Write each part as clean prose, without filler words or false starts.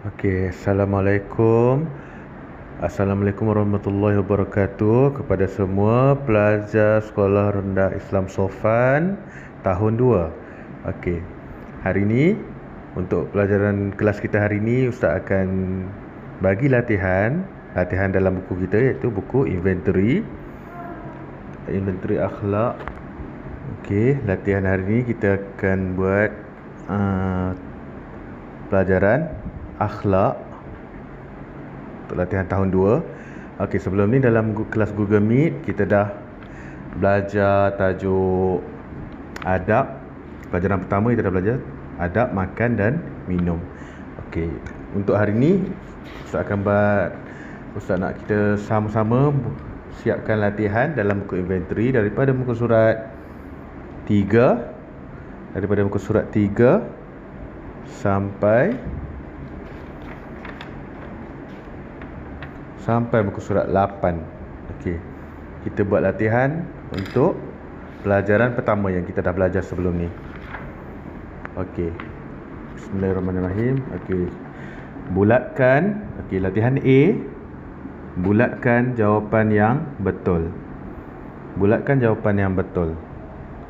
Okey, Assalamualaikum warahmatullahi wabarakatuh kepada semua pelajar Sekolah Rendah Islam Sofan tahun 2. Okey. Hari ini untuk pelajaran kelas kita hari ini Ustaz akan bagi latihan dalam buku kita, iaitu buku inventory akhlak. Okey, latihan hari ini kita akan buat pelajaran akhlak untuk latihan tahun 2. Okey, sebelum ni dalam kelas Google Meet kita dah belajar tajuk adab. Pelajaran pertama kita dah belajar adab makan dan minum. Okey, untuk hari ni Ustaz nak kita sama-sama siapkan latihan dalam buku inventory daripada muka surat 3 sampai muka surat 8. Okey. Kita buat latihan untuk pelajaran pertama yang kita dah belajar sebelum ni. Okey. Bismillahirrahmanirrahim. Okey. Latihan A. Bulatkan jawapan yang betul.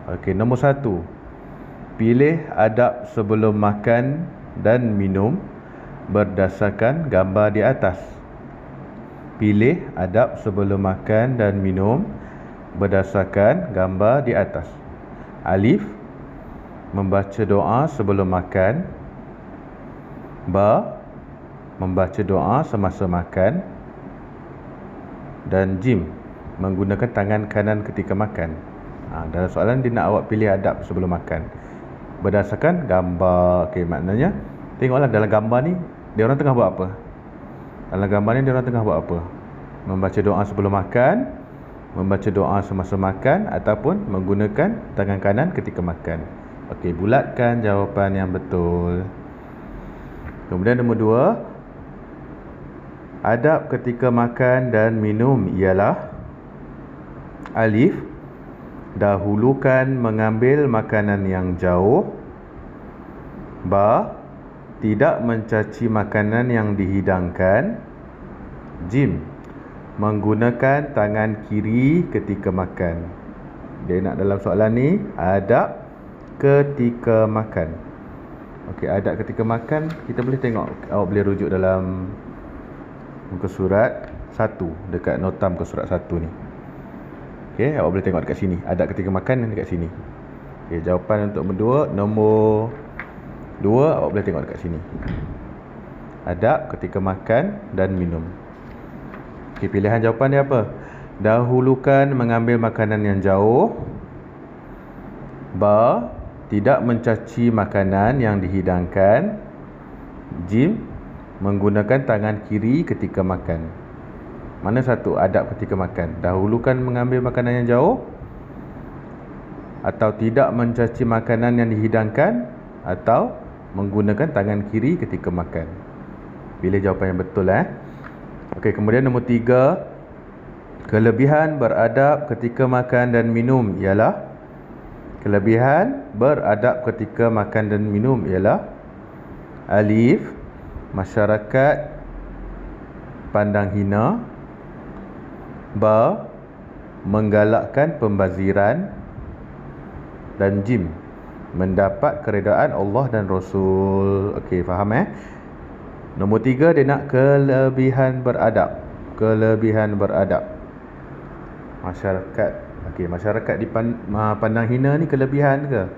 Okey, nombor 1. Pilih adab sebelum makan dan minum berdasarkan gambar di atas. Pilih adab sebelum makan dan minum berdasarkan gambar di atas. Alif, membaca doa sebelum makan. Ba, membaca doa semasa makan. Dan jim, menggunakan tangan kanan ketika makan. Dalam soalan dia nak awak pilih adab sebelum makan berdasarkan gambar. Okey, maknanya tengoklah dalam gambar ni dia orang tengah buat apa. Membaca doa sebelum makan, membaca doa semasa makan, ataupun menggunakan tangan kanan ketika makan. Okey, bulatkan jawapan yang betul. Kemudian nombor 2, adab ketika makan dan minum ialah: alif, dahulukan mengambil makanan yang jauh. Ba, tidak mencaci makanan yang dihidangkan. Jim, menggunakan tangan kiri ketika makan. Dia nak dalam soalan ni adab ketika makan. Okey, adab ketika makan kita boleh tengok, awak boleh rujuk dalam muka surat 1, dekat nota muka surat 1 ni. Okey, awak boleh tengok dekat sini, adab ketika makan dekat sini. Okey, jawapan untuk nombor 2 awak boleh tengok dekat sini. Adab ketika makan dan minum. Okey, pilihan jawapan dia apa? Dahulukan mengambil makanan yang jauh. Ba, tidak mencaci makanan yang dihidangkan. Jim, menggunakan tangan kiri ketika makan. Mana satu adab ketika makan? Dahulukan mengambil makanan yang jauh, atau tidak mencaci makanan yang dihidangkan, atau menggunakan tangan kiri ketika makan. Pilih jawapan yang betul. Okey, kemudian nombor 3, kelebihan beradab ketika makan dan minum ialah: alif, masyarakat pandang hina. Ba, menggalakkan pembaziran. Dan jim, mendapat keredaan Allah dan Rasul. Okey, faham Nombor 3 dia nak kelebihan beradab. Masyarakat. Okey, masyarakat pandang hina ni kelebihan ke?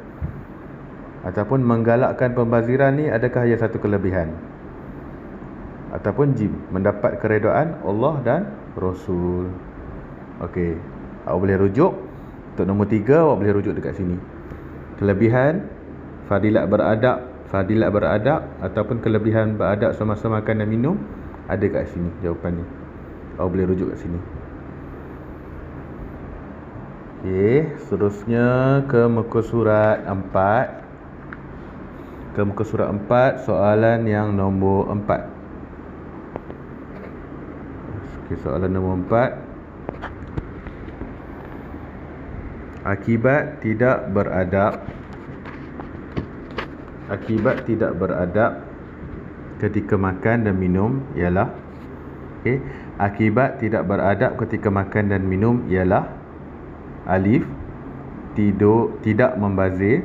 Ataupun menggalakkan pembaziran ni adakah ia satu kelebihan? Ataupun jim, mendapat keredaan Allah dan Rasul. Okey, awak boleh rujuk. Untuk nombor 3 awak boleh rujuk dekat sini. Kelebihan fadilat beradab ataupun kelebihan beradab semasa makan dan minum ada kat sini jawapan ni. Awak boleh rujuk kat sini. Okey, seterusnya ke muka surat 4. Soalan yang nombor 4. Okey, soalan nombor 4. Akibat tidak beradab ketika makan dan minum ialah, okey, akibat tidak beradab ketika makan dan minum ialah alif, tidak membazir.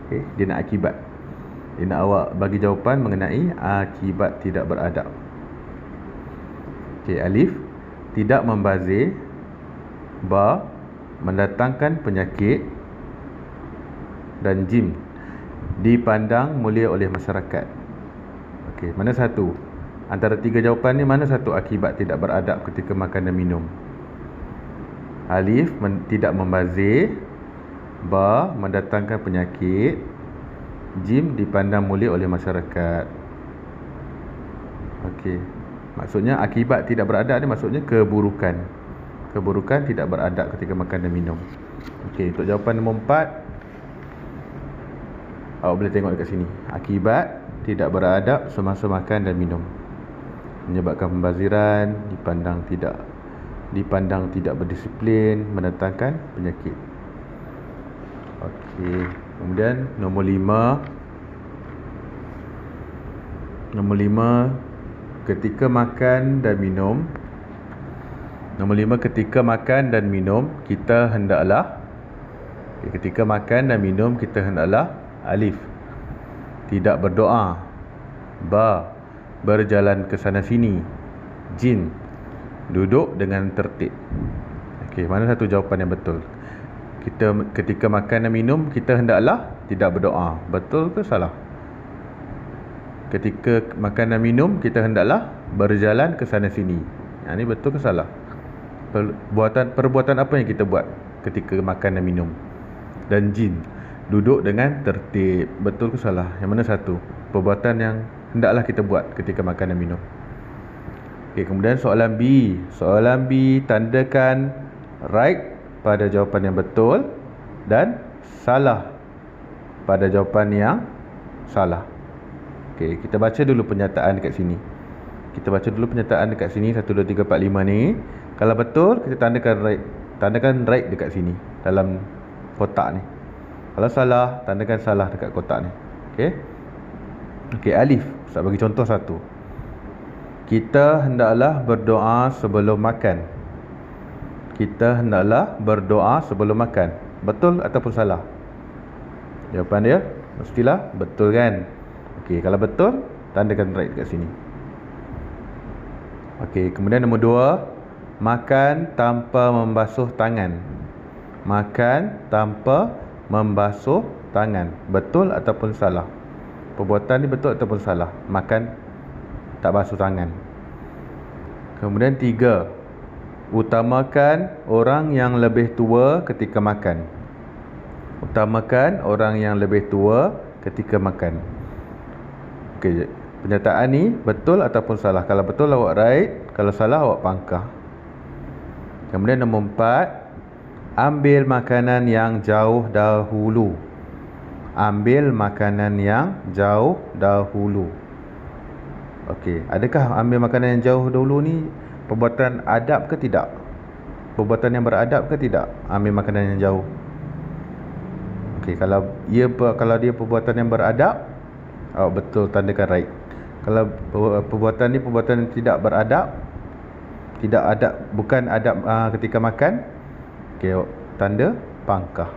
Okey, dia nak akibat. Dia nak awak bagi jawapan mengenai akibat tidak beradab. Okey, alif, tidak membazir. Ba, mendatangkan penyakit. Dan jim, dipandang mulia oleh masyarakat. Okey, mana satu? Antara tiga jawapan ni, mana satu akibat tidak beradab ketika makan dan minum? Alif, tidak membazir. Ba, mendatangkan penyakit. Jim, dipandang mulia oleh masyarakat. Okey, maksudnya akibat tidak beradab ni maksudnya keburukan. Keburukan tidak beradab ketika makan dan minum. Okey, untuk jawapan nombor 4, awak boleh tengok dekat sini. Akibat tidak beradab semasa makan dan minum menyebabkan pembaziran, dipandang tidak berdisiplin, mendatangkan penyakit. Okey, kemudian nombor 5. Nombor 5, ketika makan dan minum. Nombor 5, ketika makan dan minum kita hendaklah, ketika makan dan minum kita hendaklah alif, tidak berdoa. Ba, berjalan ke sana sini. Jim, duduk dengan tertib. Okey, mana satu jawapan yang betul? Kita ketika makan dan minum kita hendaklah tidak berdoa. Betul ke salah? Ketika makan dan minum kita hendaklah berjalan ke sana sini. Ini betul ke salah? Perbuatan apa yang kita buat ketika makan dan minum? Dan jim, duduk dengan tertib. Betul ke salah? Yang mana satu? Perbuatan yang hendaklah kita buat ketika makan dan minum. Okey, kemudian soalan B. Soalan B, tandakan right pada jawapan yang betul dan salah pada jawapan yang salah. Okey, kita baca dulu pernyataan dekat sini. Kita baca dulu pernyataan dekat sini 1 2 3 4 5 ni. Kalau betul kita tandakan right. Tandakan right dekat sini dalam kotak ni. Kalau salah, tandakan salah dekat kotak ni. Okey. Okey, alif. Ustaz bagi contoh satu. Kita hendaklah berdoa sebelum makan. Kita hendaklah berdoa sebelum makan. Betul ataupun salah? Jawapan dia mestilah betul kan? Okey, kalau betul, tandakan right dekat sini. Okey, kemudian nombor 2, makan tanpa membasuh tangan. Makan tanpa membasuh tangan. Betul ataupun salah? Perbuatan ni betul ataupun salah? Makan tak basuh tangan. Kemudian 3, utamakan orang yang lebih tua ketika makan. Utamakan orang yang lebih tua ketika makan. Okey, pernyataan ni betul ataupun salah? Kalau betul awak right, kalau salah awak pangkah. Kemudian nombor 4, ambil makanan yang jauh dahulu. Ambil makanan yang jauh dahulu. Okey, adakah ambil makanan yang jauh dahulu ni perbuatan adab ke tidak? Perbuatan yang beradab ke tidak? Ambil makanan yang jauh. Okey, kalau dia perbuatan yang beradab, awak betul tandakan right. Kalau perbuatan ni perbuatan yang tidak beradab, tidak adab, bukan adab ketika makan, okey, awak tanda pangkah.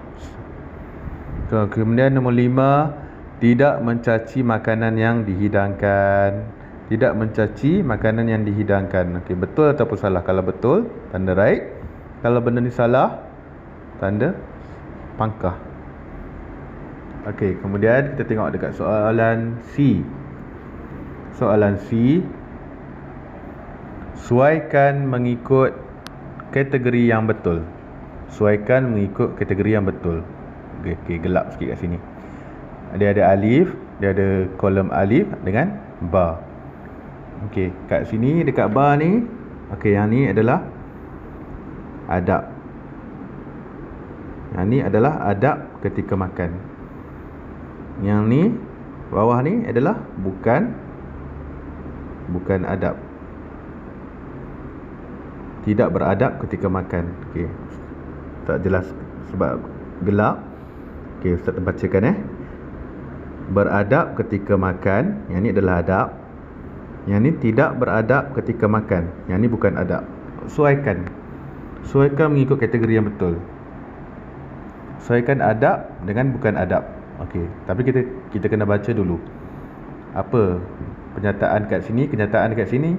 Kemudian nombor 5, tidak mencaci makanan yang dihidangkan. Tidak mencaci makanan yang dihidangkan. Okey, betul ataupun salah? Kalau betul, tanda right. Kalau benda ni salah, tanda pangkah. Okey, kemudian kita tengok dekat soalan C. Soalan C, sesuaikan mengikut kategori yang betul. Sesuaikan mengikut kategori yang betul. Okey, gelap sikit kat sini. Dia ada alif, dia ada kolom alif dengan ba. Okey, kat sini dekat bar ni, okey, yang ni adalah adab. Yang ni adalah adab ketika makan. Yang ni bawah ni adalah bukan adab. Tidak beradab ketika makan. Okey, tak jelas sebab gelap. Okey, Ustaz bacakan beradab ketika makan. Yang ni adalah adab. Yang ni tidak beradab ketika makan. Yang ni bukan adab. Sesuaikan. Sesuaikan mengikut kategori yang betul. Sesuaikan adab dengan bukan adab. Okey, tapi kita kena baca dulu. Apa pernyataan kat sini, kenyataan kat sini?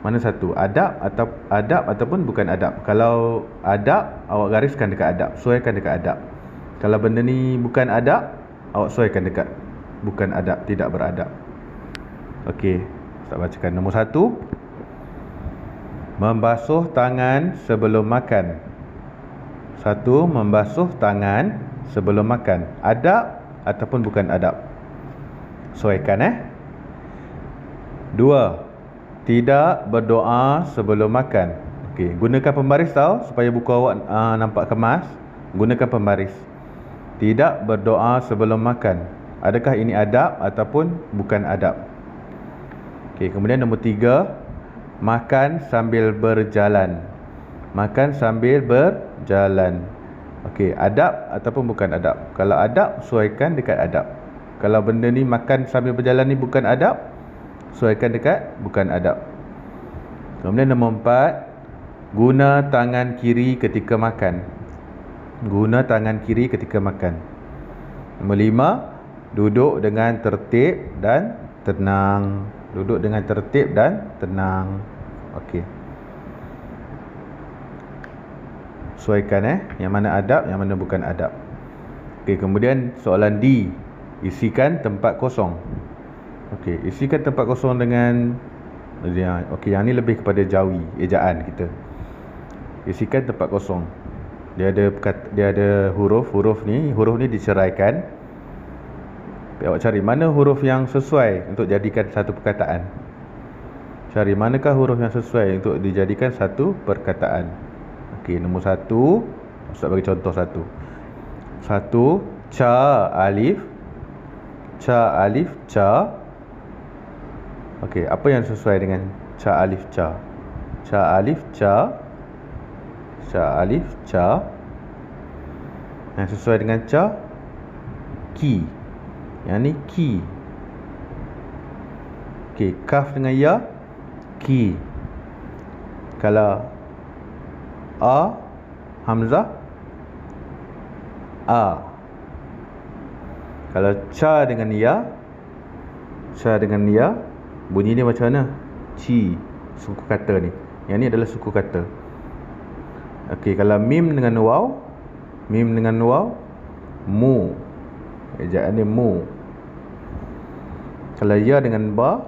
Mana satu? Adab ataupun bukan adab. Kalau adab, awak gariskan dekat adab. Sesuaikan dekat adab. Kalau benda ni bukan adab, awak sesuaikan dekat bukan adab, tidak beradab. Okey, saya bacakan. Nombor 1, membasuh tangan sebelum makan. 1, membasuh tangan sebelum makan. Adab ataupun bukan adab? Sesuaikan 2, tidak berdoa sebelum makan. Okey, gunakan pembaris tau, supaya buku awak nampak kemas. Gunakan pembaris. Tidak berdoa sebelum makan. Adakah ini adab ataupun bukan adab? Okey, kemudian nombor 3, makan sambil berjalan. Makan sambil berjalan. Okey, adab ataupun bukan adab? Kalau adab, sesuaikan dekat adab. Kalau benda ni makan sambil berjalan ni bukan adab, sesuaikan dekat bukan adab. Kemudian nombor 4, guna tangan kiri ketika makan. Guna tangan kiri ketika makan. Nombor 5, duduk dengan tertib dan tenang. Duduk dengan tertib dan tenang. Okey. Sesuaikan yang mana adab, yang mana bukan adab. Okey, kemudian soalan D, isikan tempat kosong. Okey, isikan tempat kosong dengan okey, yang ni lebih kepada jawi, ejaan kita. Isikan tempat kosong. Dia ada huruf ni diceraikan. Awak cari mana huruf yang sesuai untuk jadikan satu perkataan. Cari manakah huruf yang sesuai untuk dijadikan satu perkataan. Okey, nombor 1, Ustaz bagi contoh 1. 1, ca alif. Ca alif ca. Okey, apa yang sesuai dengan ca alif ca? Ca alif ca. Ca alif ca. Yang sesuai dengan ca, ki. Yang ni ki. Okey, kaf dengan ya, ki. Kalau a, hamzah, a. Kalau ca dengan ya, bunyi ni macam mana? Ci. Suku kata ni. Yang ni adalah suku kata. Okey, kalau mim dengan waw, mu. Ejaan dia mu. Kalau ya dengan ba,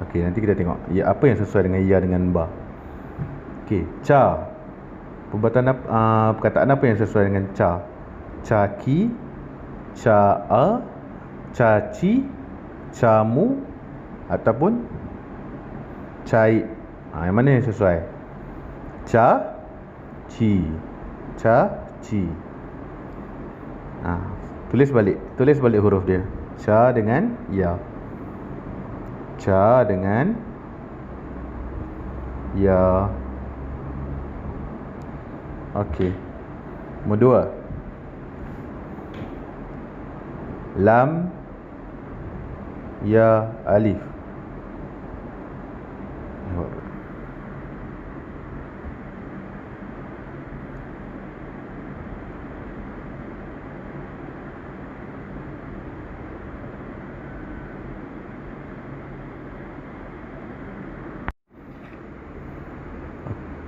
okey, nanti kita tengok ya apa yang sesuai dengan ya dengan ba. Okey, ca. Perkataan apa yang sesuai dengan ca? Caki, ca-a, caci, camu ataupun cai. Yang mana yang sesuai? Ca, ci. Ca, ci. Tulis balik huruf dia. Ca dengan ya. Ca dengan ya. Okey. Nombor 2, lam, ya, alif.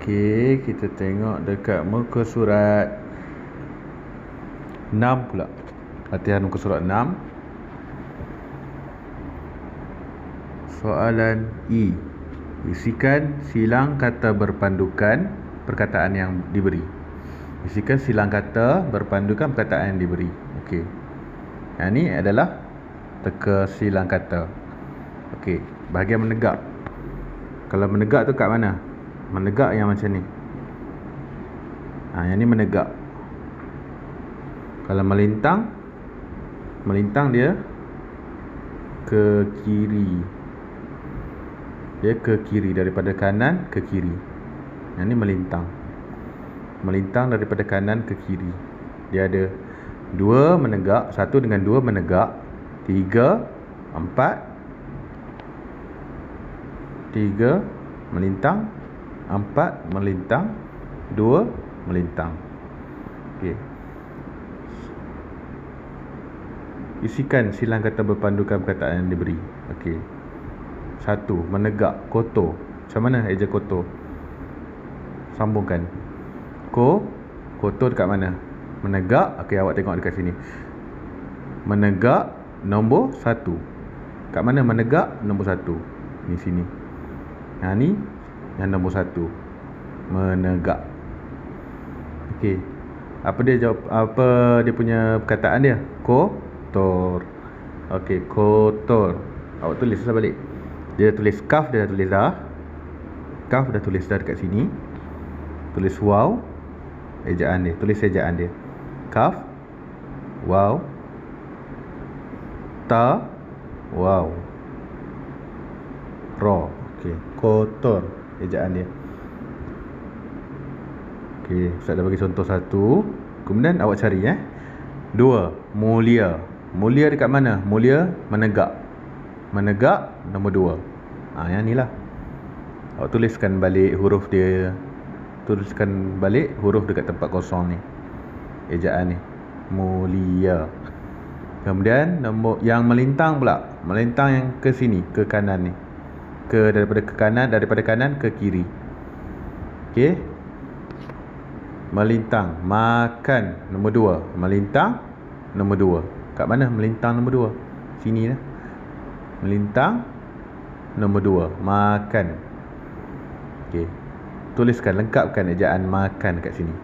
Okey, kita tengok dekat muka surat 6 pula. Latihan muka surat 6. Soalan E. Isikan silang kata berpandukan perkataan yang diberi. Isikan silang kata berpandukan perkataan yang diberi. Okey. Yang ni adalah teka silang kata. Okey, bahagian menegak. Kalau menegak tu kat mana? Menegak yang macam ni. Yang ni menegak. Kalau melintang dia ke kiri. Dia ke kiri, daripada kanan ke kiri. Yang ni melintang. Melintang daripada kanan ke kiri. Dia ada 2 menegak, 1 dengan 2 menegak, 3, 4, 3 melintang, 4 melintang, 2 melintang. Okey. Isikan silang kata berpandukan perkataan yang diberi. Okey. 1. Menegak, kotor. Macam mana eja kotor? Sambungkan. Kotor dekat mana? Menegak. Okey, awak tengok dekat sini. Menegak nombor 1. Kat mana menegak nombor 1? Ni sini. Ni yang nombor 1. Menegak. Okey. Apa dia punya perkataan dia? Kotor. Okey, kotor. Awak tulis balik. Dia tulis kaf, dia dah tulis dah. Kaf dah tulis dah dekat sini. Tulis waw, ejaan dia. Tulis ejaan dia. Kaf, waw, ta, waw, ra. Okey, kotor ejaan dia. Okey, Ustaz dah bagi contoh 1. Kemudian awak cari 2. Mulia. Mulia dekat mana? Mulia menegak. Menegak nombor 2. Yang ni lah. Awak tuliskan balik huruf dia. Tuliskan balik huruf dekat tempat kosong ni. Ejaan ni. Mulia. Kemudian nombor yang melintang pula. Melintang yang ke sini, ke kanan ni. Daripada kanan ke kiri. Okey. Melintang, makan nombor 2. Melintang nombor 2. Kat mana melintang nombor 2? Sini lah. Melintang nombor 2. Makan. Okey. Tuliskan, lengkapkan ejaan makan kat sini.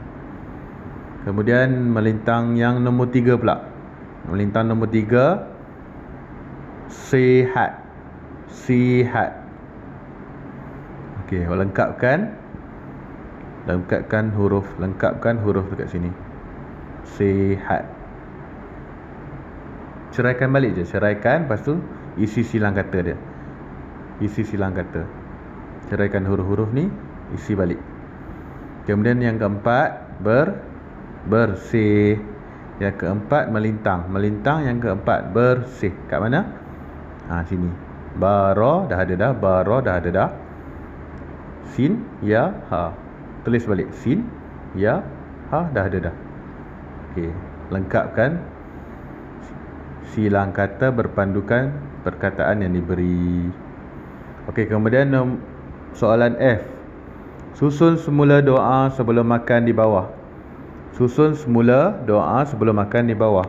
Kemudian melintang yang nombor 3 pula. Melintang nombor 3, sihat. Sihat. Okey, lengkapkan huruf dekat sini. Sihat. Ceraikan balik je. Ceraikan, lepas tu isi silang kata dia. Isi silang kata. Ceraikan huruf-huruf ni, isi balik. Kemudian yang keempat, bersih. Yang keempat, melintang. Melintang yang keempat, bersih. Kat mana? Sini. Bara dah ada dah. Bara dah ada dah. Sin, ya, ha. Tulis balik. Sin, ya, ha, dah ada dah. Okey. Lengkapkan silang kata berpandukan perkataan yang diberi. Okey, kemudian soalan F. Susun semula doa sebelum makan di bawah. Susun semula doa sebelum makan di bawah.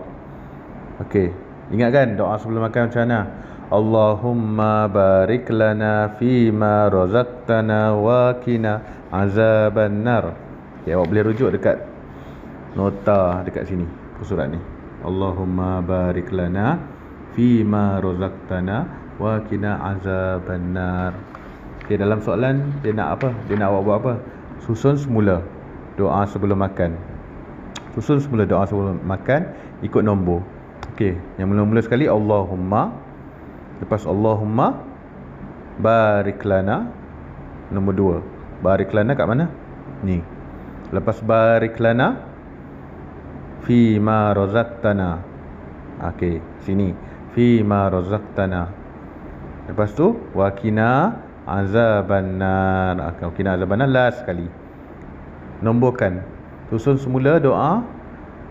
Okey, ingat kan doa sebelum makan macam mana? Allahumma barik lana fima razaqtana wa qina azabannar. Okey, awak boleh rujuk dekat nota dekat sini, surat ni. Allahumma barik lana fima razaqtana wa qina azabannar. Okey, dalam soalan dia nak apa? Dia nak awak buat apa? Susun semula doa sebelum makan. Susun semula doa sebelum makan ikut nombor. Okey, yang mula-mula sekali Allahumma. Lepas Allahumma barik lana nombor 2. Barik lana kat mana? Ni. Lepas barik lana fima razaqtana. Okey, sini. Fima razaqtana. Lepas tu waqina azabannar. Waqina azabannar last sekali. Nomborkan. Susun semula doa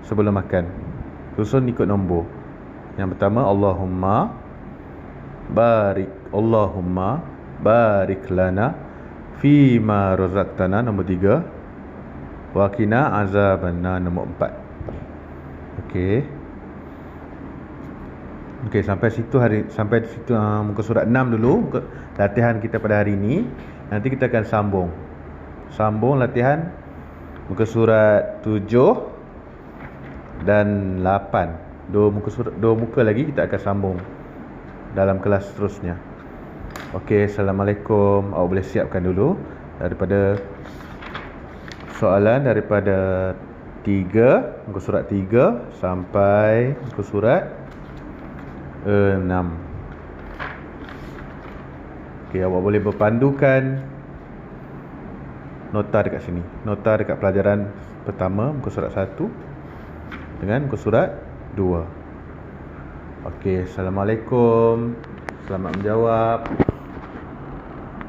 sebelum makan. Susun ikut nombor. Yang pertama Allahumma barik lana fima razaqtana nombor 3. Waqina azabannar nombor 4. Okey. Okey, sampai situ muka surat 6 dulu latihan kita pada hari ini. Nanti kita akan sambung latihan muka surat 7 dan 8. Dua muka lagi kita akan sambung dalam kelas seterusnya. Okey, Assalamualaikum. Awak boleh siapkan dulu daripada soalan daripada 3, muka surat 3 sampai muka surat 6. Okey, awak boleh berpandukan nota dekat sini. Nota dekat pelajaran pertama muka surat 1 dengan muka surat 2. Okey, Assalamualaikum. Selamat menjawab.